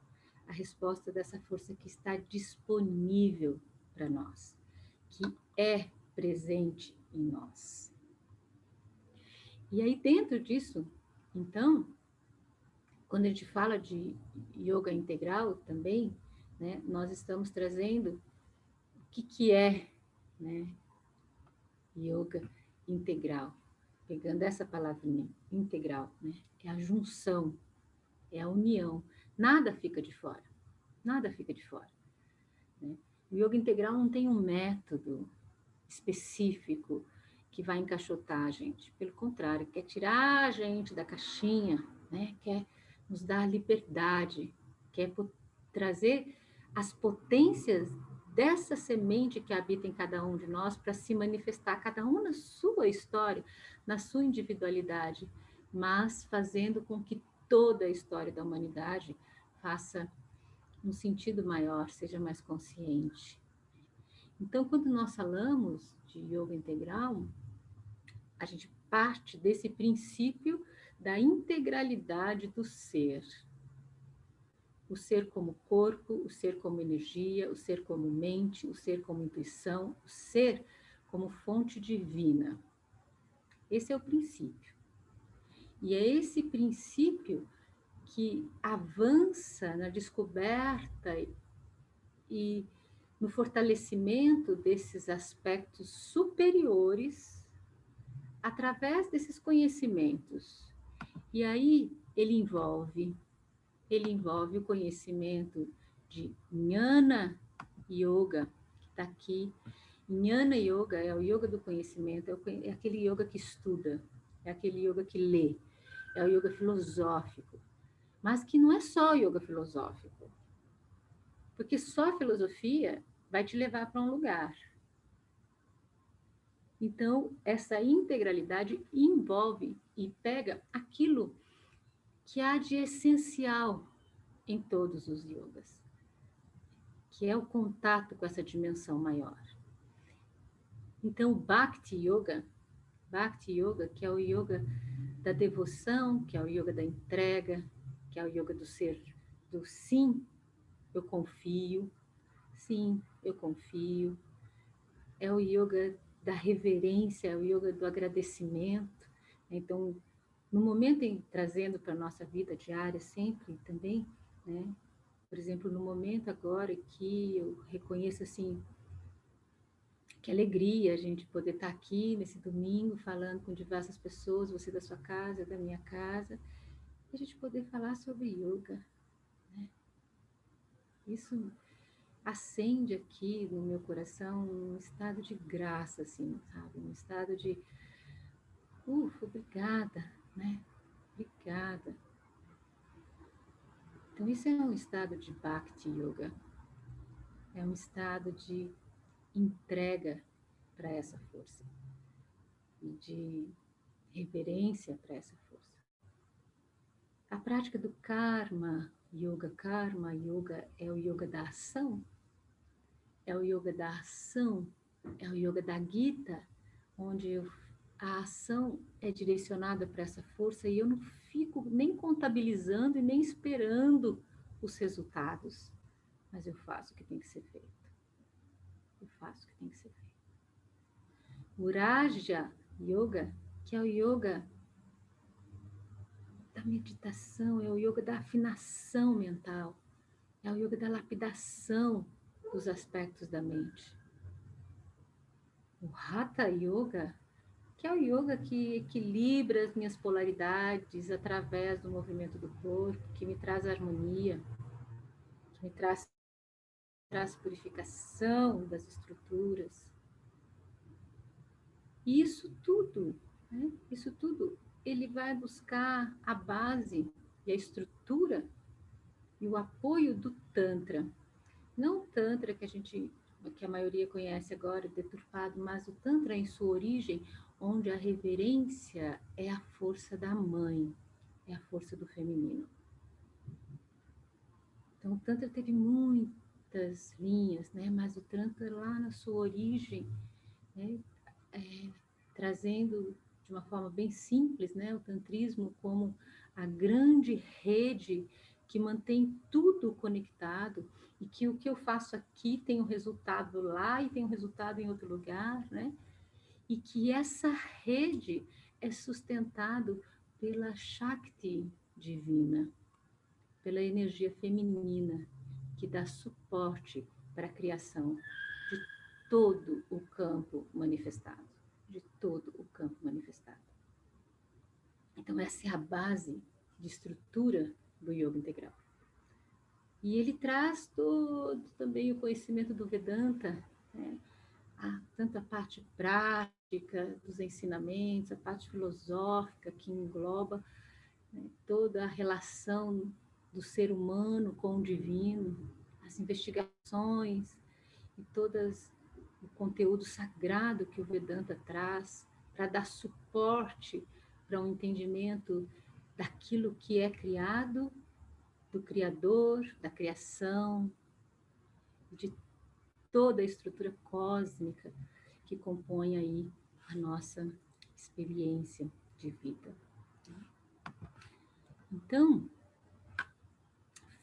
a resposta dessa força que está disponível para nós, que é presente em nós. E aí dentro disso, então, quando a gente fala de yoga integral também, né, nós estamos trazendo o que é, né, yoga integral. Pegando essa palavrinha, integral, né, é a junção, é a união. Nada fica de fora, nada fica de fora. Né? O yoga integral não tem um método específico que vai encaixotar a gente. Pelo contrário, quer tirar a gente da caixinha, né? Quer nos dar liberdade, quer trazer as potências dessa semente que habita em cada um de nós para se manifestar, cada um na sua história, na sua individualidade, mas fazendo com que toda a história da humanidade faça um sentido maior, seja mais consciente. Então, quando nós falamos de yoga integral, a gente parte desse princípio da integralidade do ser. O ser como corpo, o ser como energia, o ser como mente, o ser como intuição, o ser como fonte divina. Esse é o princípio. E é esse princípio que avança na descoberta e no fortalecimento desses aspectos superiores através desses conhecimentos. E aí ele envolve o conhecimento de Jnana Yoga, que está aqui. Jnana Yoga é o yoga do conhecimento, é aquele yoga que estuda, é aquele yoga que lê, é o yoga filosófico, mas que não é só yoga filosófico, porque só a filosofia vai te levar para um lugar. Então, essa integralidade envolve e pega aquilo que há de essencial em todos os yogas, que é o contato com essa dimensão maior. Então, Bhakti Yoga, que é o yoga da devoção, que é o yoga da entrega, que é o yoga do ser, do sim, eu confio, sim, eu confio, é o yoga da reverência, é o yoga do agradecimento. Então, no momento em trazendo para a nossa vida diária, sempre também, né? Por exemplo, no momento agora que eu reconheço, assim, que alegria a gente poder estar aqui nesse domingo, falando com diversas pessoas, você da sua casa, da minha casa, a gente poder falar sobre yoga, né? Isso acende aqui no meu coração um estado de graça, assim, sabe? Um estado de, obrigada, né? Obrigada. Então, isso é um estado de Bhakti Yoga, é um estado de entrega para essa força e de reverência para essa força. A prática do Karma Yoga é o yoga da ação, é o yoga da ação, é o yoga da Gita, onde a ação é direcionada para essa força e eu não fico nem contabilizando e nem esperando os resultados, mas eu faço o que tem que ser feito. Eu faço o que tem que ser feito. O Raja Yoga, que é o yoga da meditação, é o yoga da afinação mental, é o yoga da lapidação dos aspectos da mente. O Hatha Yoga, que é o yoga que equilibra as minhas polaridades através do movimento do corpo, que me traz harmonia, que me traz purificação das estruturas. E isso tudo, né? Isso tudo, ele vai buscar a base e a estrutura e o apoio do Tantra. Não o Tantra que a maioria conhece agora, deturpado, mas o Tantra em sua origem, onde a reverência é a força da mãe, é a força do feminino. Então, o Tantra teve muitas linhas, né? Mas o Tantra lá na sua origem, né? Trazendo de uma forma bem simples, né? O Tantrismo como a grande rede que mantém tudo conectado e que o que eu faço aqui tem um resultado lá e tem um resultado em outro lugar, né? E que essa rede é sustentado pela Shakti divina, pela energia feminina, que dá suporte para a criação de todo o campo manifestado, de todo o campo manifestado. Então, essa é a base de estrutura do yoga integral. E ele traz todo também o conhecimento do Vedanta, né? Tanto a parte prática dos ensinamentos, a parte filosófica que engloba, né, toda a relação do ser humano com o divino, as investigações e todas o conteúdo sagrado que o Vedanta traz para dar suporte para um entendimento daquilo que é criado, do Criador, da criação, de toda a estrutura cósmica que compõe aí a nossa experiência de vida. Então,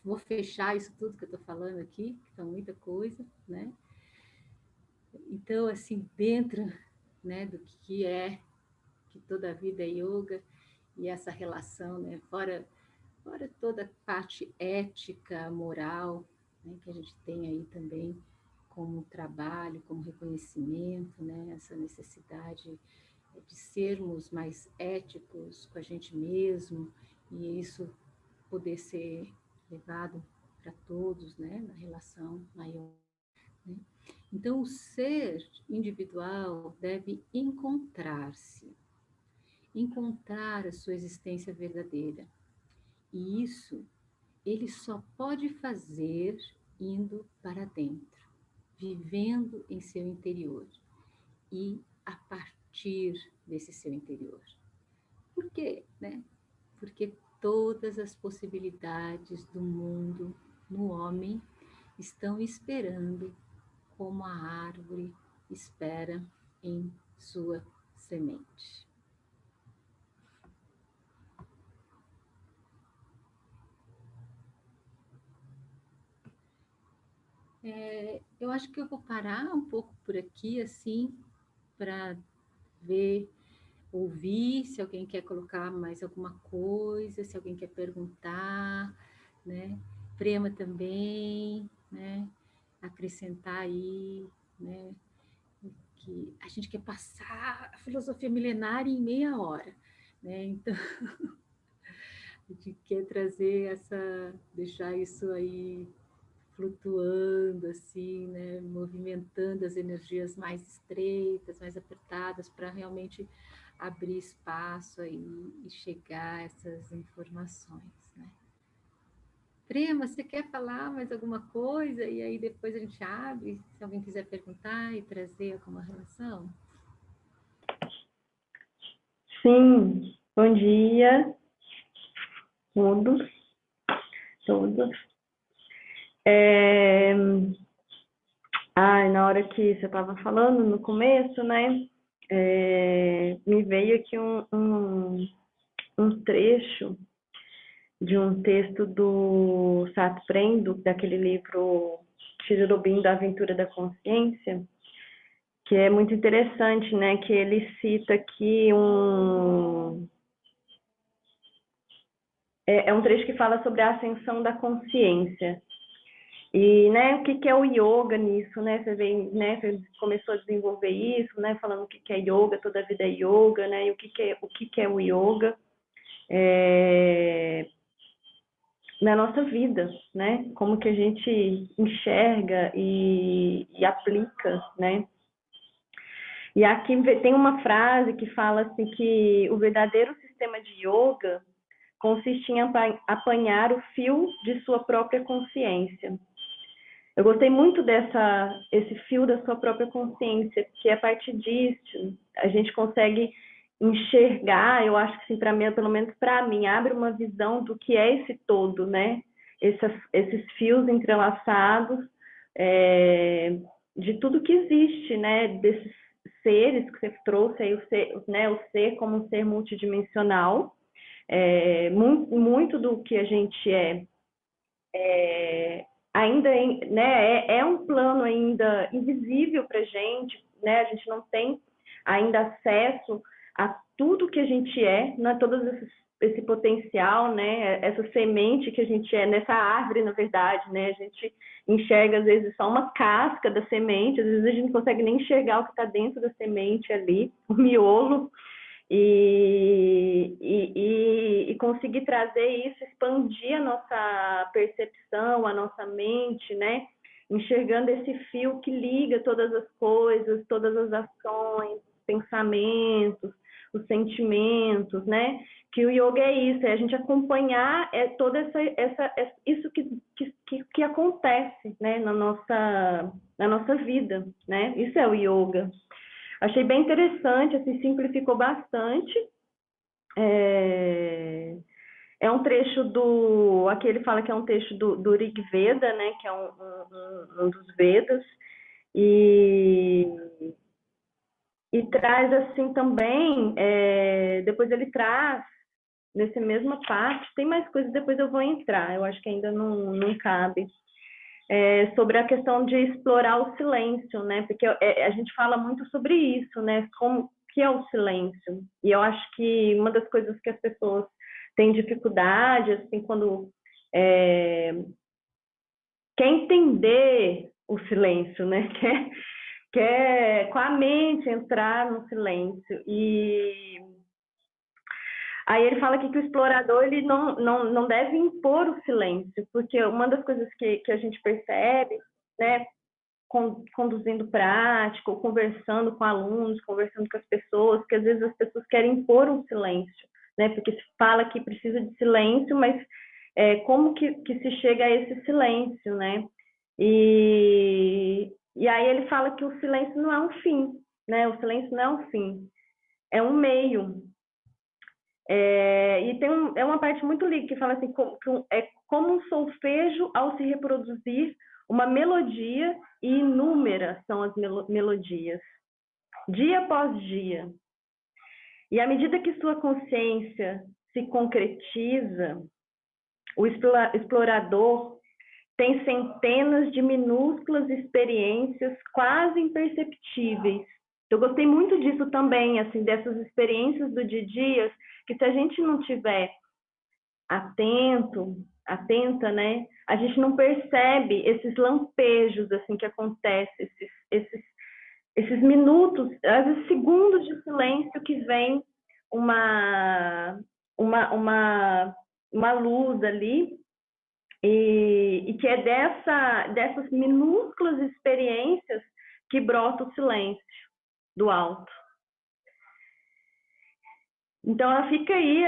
vou fechar isso tudo que eu estou falando aqui, que são muita coisa, né? Então, assim, dentro, né, do que é que toda a vida é yoga e essa relação, né, fora toda a parte ética, moral, né, que a gente tem aí também como trabalho, como reconhecimento, né, essa necessidade de sermos mais éticos com a gente mesmo e isso poder ser levado para todos, né, na relação maior. Né? Então, o ser individual deve encontrar-se, encontrar a sua existência verdadeira. E isso ele só pode fazer indo para dentro, vivendo em seu interior e a partir desse seu interior. Por quê? Né? Porque todas as possibilidades do mundo no homem estão esperando como a árvore espera em sua semente. Eu acho que eu vou parar um pouco por aqui, assim, para ver, ouvir, se alguém quer colocar mais alguma coisa, se alguém quer perguntar, né? Prema também, né? Acrescentar aí, né? Que a gente quer passar a filosofia milenária em meia hora, né? Então, A gente quer trazer deixar isso aí flutuando, assim, né? Movimentando as energias mais estreitas, mais apertadas, para realmente abrir espaço aí e chegar a essas informações, né? Prema, você quer falar mais alguma coisa? E aí depois a gente abre, se alguém quiser perguntar e trazer alguma relação. Sim, bom dia, todos, todas. Na hora que você estava falando, no começo, né, me veio aqui um trecho de um texto do Sato Prendo, daquele livro Tirurubim da Aventura da Consciência, que é muito interessante, né, que ele cita aqui um trecho que fala sobre a ascensão da consciência. E, né, o que é o yoga nisso, né? Você começou a desenvolver isso, né? Falando o que é yoga, toda a vida é yoga, né? E o que é o yoga na nossa vida, né? Como que a gente enxerga e aplica, né? E aqui tem uma frase que fala assim que o verdadeiro sistema de yoga consiste em apanhar o fio de sua própria consciência. Eu gostei muito esse fio da sua própria consciência, porque a partir disso a gente consegue enxergar, eu acho que sim, para mim, pelo menos para mim, abre uma visão do que é esse todo, né? Esses fios entrelaçados de tudo que existe, né? Desses seres que você trouxe aí, o ser como um ser multidimensional, muito do que a gente ainda né, é um plano ainda invisível para a gente, né? A gente não tem ainda acesso a tudo que a gente né? Esse potencial, né? Essa semente que a gente nessa árvore, na verdade, né? A gente enxerga às vezes só uma casca da semente, às vezes a gente não consegue nem enxergar o que está dentro da semente ali, o miolo, e conseguir trazer isso, expandir a nossa percepção, a nossa mente, né? Enxergando esse fio que liga todas as coisas, todas as ações, os pensamentos, os sentimentos, né? Que o yoga é isso, é a gente acompanhar toda isso que acontece, né? Na nossa vida, né? Isso é o yoga. Achei bem interessante, assim, simplificou bastante. Um trecho aqui ele fala que é um trecho do Rig Veda, né, que é um dos Vedas, e traz assim também, depois ele traz, nessa mesma parte, tem mais coisas, depois eu vou entrar, eu acho que ainda não cabe, sobre a questão de explorar o silêncio, né? Porque a gente fala muito sobre isso, né? Como que é o silêncio? E eu acho que uma das coisas que as pessoas têm dificuldade, assim, quando quer entender o silêncio, né? Quer com a mente entrar no silêncio. E aí ele fala aqui que o explorador ele não deve impor o silêncio, porque uma das coisas que a gente percebe, né, conduzindo prática, ou conversando com alunos, conversando com as pessoas, que às vezes as pessoas querem impor um silêncio, né? Porque se fala que precisa de silêncio, mas como que se chega a esse silêncio, né? E aí ele fala que o silêncio não é um fim, né? O silêncio não é um fim, é um meio. E é uma parte muito linda que fala assim, é como um solfejo ao se reproduzir uma melodia, e inúmeras são as melodias, dia após dia. E à medida que sua consciência se concretiza, o explorador tem centenas de minúsculas experiências quase imperceptíveis. Eu gostei muito disso também, assim, dessas experiências do dia a dia, que se a gente não tiver atenta, né? A gente não percebe esses lampejos assim que acontecem, esses minutos, às vezes segundos de silêncio que vem uma uma luz ali, e que é dessas minúsculas experiências que brota o silêncio do alto. Então, fica aí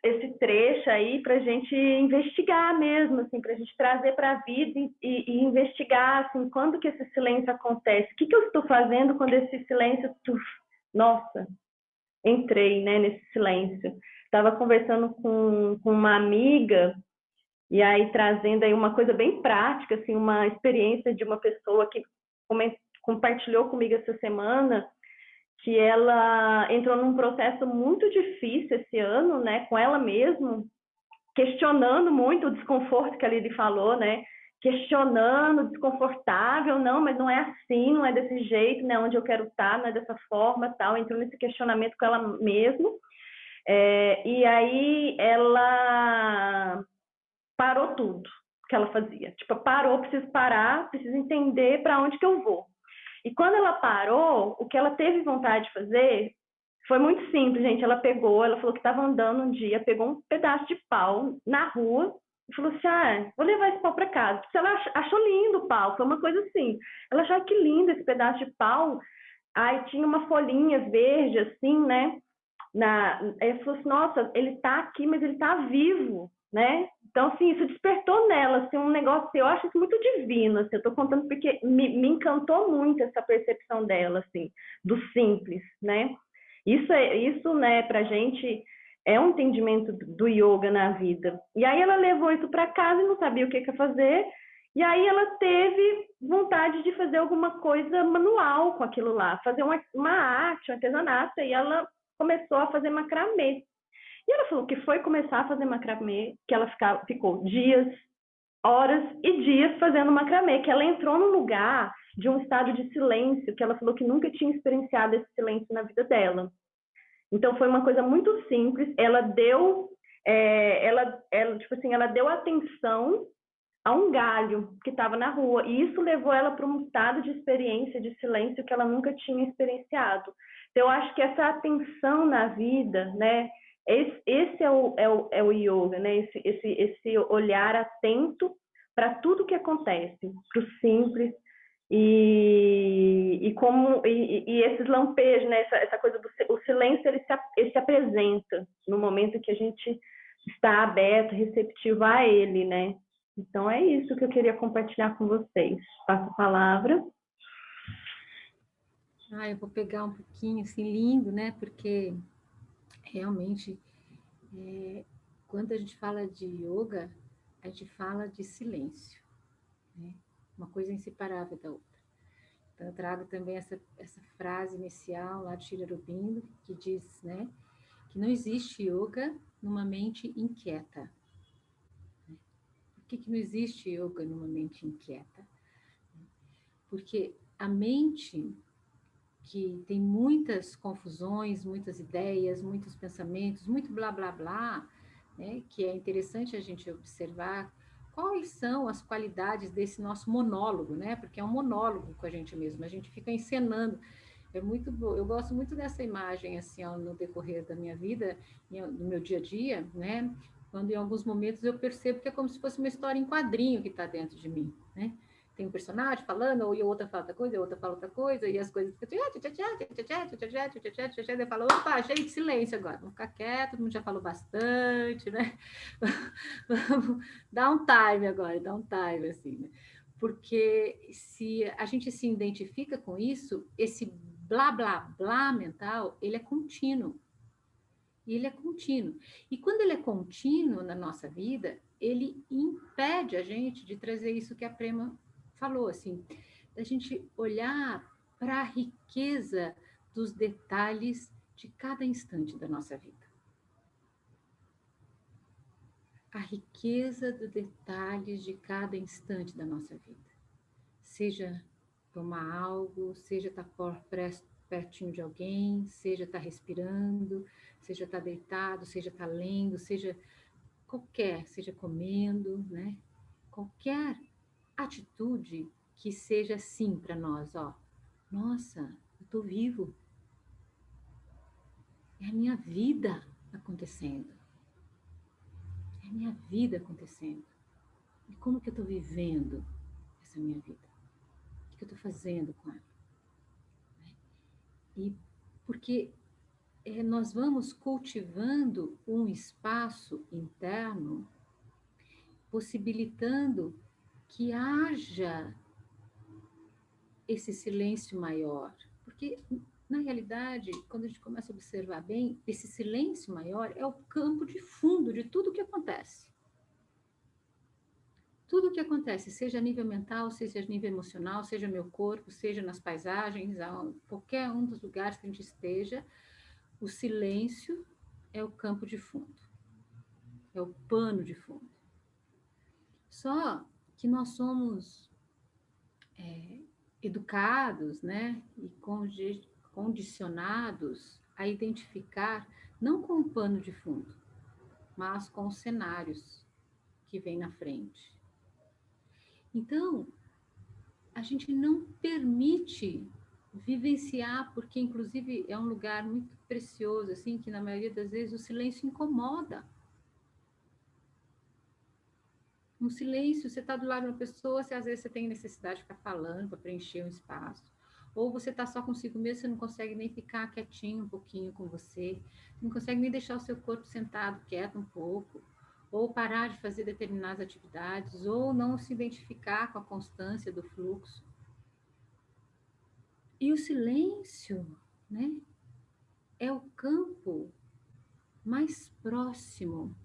esse trecho aí para a gente investigar mesmo, assim, para a gente trazer para a vida e investigar, assim, quando que esse silêncio acontece, o que eu estou fazendo quando esse silêncio, nossa, entrei, né, nesse silêncio. Estava conversando com uma amiga, e aí trazendo aí uma coisa bem prática, assim, uma experiência de uma pessoa que compartilhou comigo essa semana, que ela entrou num processo muito difícil esse ano, né, com ela mesma, questionando muito o desconforto que a Lili falou, né, questionando, desconfortável, não, mas não é assim, não é desse jeito, né, onde eu quero estar, não é dessa forma, tal, entrou nesse questionamento com ela mesma, e aí ela parou tudo que ela fazia, tipo, parou, preciso parar, preciso entender para onde que eu vou. E quando ela parou, o que ela teve vontade de fazer foi muito simples, gente. Ela falou que estava andando um dia, pegou um pedaço de pau na rua e falou assim: vou levar esse pau para casa. Ela achou lindo o pau, foi uma coisa assim. Ela achou que lindo esse pedaço de pau. Aí tinha umas folhinhas verdes, assim, né? Aí falou assim: nossa, ele está aqui, mas ele está vivo, né? Então, assim, isso despertou nela, assim, um negócio, assim, eu acho isso muito divino, assim, eu tô contando porque me encantou muito essa percepção dela, assim, do simples, né? Isso, né, pra gente é um entendimento do yoga na vida. E aí ela levou isso para casa e não sabia o que ia fazer, e aí ela teve vontade de fazer alguma coisa manual com aquilo lá, fazer uma arte, um artesanato, e ela começou a fazer macramê. E ela falou que foi começar a fazer macramê, que ela ficou dias, horas e dias fazendo macramê, que ela entrou num lugar de um estado de silêncio, que ela falou que nunca tinha experienciado esse silêncio na vida dela. Então foi uma coisa muito simples, ela deu, tipo assim, ela deu atenção a um galho que estava na rua, e isso levou ela para um estado de experiência de silêncio que ela nunca tinha experienciado. Então, eu acho que essa atenção na vida, né, esse é o yoga, né, esse olhar atento para tudo que acontece, para o simples, e esses lampejos, né, essa coisa o silêncio, ele se apresenta no momento que a gente está aberto, receptivo a ele, né? Então é isso que eu queria compartilhar com vocês. Passo a palavra. Eu vou pegar um pouquinho, assim, lindo, né? Porque realmente, quando a gente fala de yoga, a gente fala de silêncio, né? Uma coisa inseparável da outra. Então, eu trago também essa frase inicial lá de Sri Aurobindo, que diz, né? Que não existe yoga numa mente inquieta. Por que não existe yoga numa mente inquieta? Porque a mente que tem muitas confusões, muitas ideias, muitos pensamentos, muito blá blá blá, né? Que é interessante a gente observar quais são as qualidades desse nosso monólogo, né? Porque é um monólogo com a gente mesmo, a gente fica encenando. É muito bom. Eu gosto muito dessa imagem assim, ó, no decorrer da minha vida, no meu dia a dia, né? Quando em alguns momentos eu percebo que é como se fosse uma história em quadrinho que está dentro de mim, né? Tem um personagem falando, ou a outra fala outra coisa, a outra fala outra coisa, e as coisas ficam eu falo, opa, gente, silêncio agora, vamos ficar quieto, todo mundo já falou bastante, né? Vamos dar um time agora, dar um time, assim, né? Porque se a gente se identifica com isso, esse blá, blá, blá mental, ele é contínuo. E ele é contínuo. E quando ele é contínuo na nossa vida, ele impede a gente de trazer isso que a Prema falou, assim, da gente olhar para a riqueza dos detalhes de cada instante da nossa vida. A riqueza dos detalhes de cada instante da nossa vida. Seja tomar algo, seja estar pertinho de alguém, seja estar respirando, seja estar deitado, seja estar lendo, seja seja comendo, né? Qualquer atitude que seja assim para nós, ó. Nossa, eu estou vivo. É a minha vida acontecendo. é a minha vida acontecendo. E como que eu estou vivendo essa minha vida? O que eu estou fazendo com ela? E porque nós vamos cultivando um espaço interno, possibilitando que haja esse silêncio maior. Porque, na realidade, quando a gente começa a observar bem, esse silêncio maior é o campo de fundo de tudo o que acontece. Tudo o que acontece, seja a nível mental, seja a nível emocional, seja meu corpo, seja nas paisagens, qualquer um dos lugares que a gente esteja, o silêncio é o campo de fundo, é o pano de fundo. Só que nós somos educados, né, e condicionados a identificar não com o pano de fundo, mas com os cenários que vêm na frente. Então, a gente não permite vivenciar, porque inclusive é um lugar muito precioso, assim, que na maioria das vezes o silêncio incomoda. Um silêncio, você está do lado de uma pessoa, às vezes você tem necessidade de ficar falando para preencher um espaço. Ou você está só consigo mesmo, você não consegue nem ficar quietinho um pouquinho com você, não consegue nem deixar o seu corpo sentado quieto um pouco, ou parar de fazer determinadas atividades, ou não se identificar com a constância do fluxo. E o silêncio, né, é o campo mais próximo,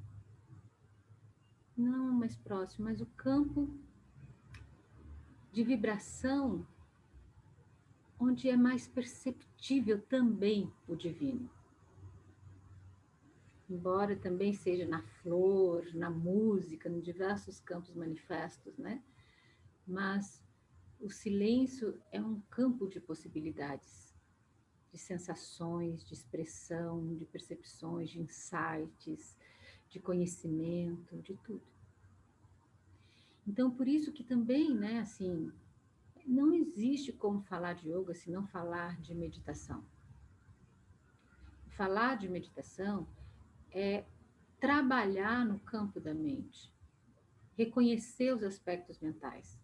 não mais próximo, mas o campo de vibração onde é mais perceptível também o divino. Embora também seja na flor, na música, em diversos campos manifestos, né? Mas o silêncio é um campo de possibilidades, de sensações, de expressão, de percepções, de insights, de conhecimento, de tudo. Então, por isso que também, né, assim, não existe como falar de yoga se não falar de meditação. Falar de meditação é trabalhar no campo da mente, reconhecer os aspectos mentais,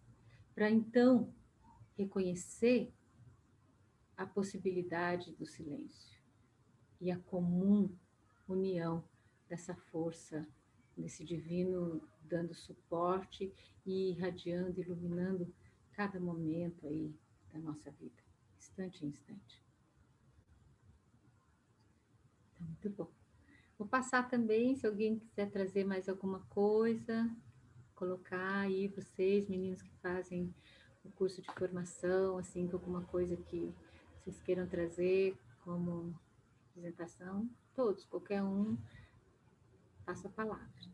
para então reconhecer a possibilidade do silêncio e a comum união dessa força, desse divino dando suporte e irradiando, iluminando cada momento aí da nossa vida, instante em instante. Então, muito bom. Vou passar também, se alguém quiser trazer mais alguma coisa, colocar aí vocês, meninos que fazem o curso de formação, assim, alguma coisa que vocês queiram trazer como apresentação, todos, qualquer um, faça a palavra.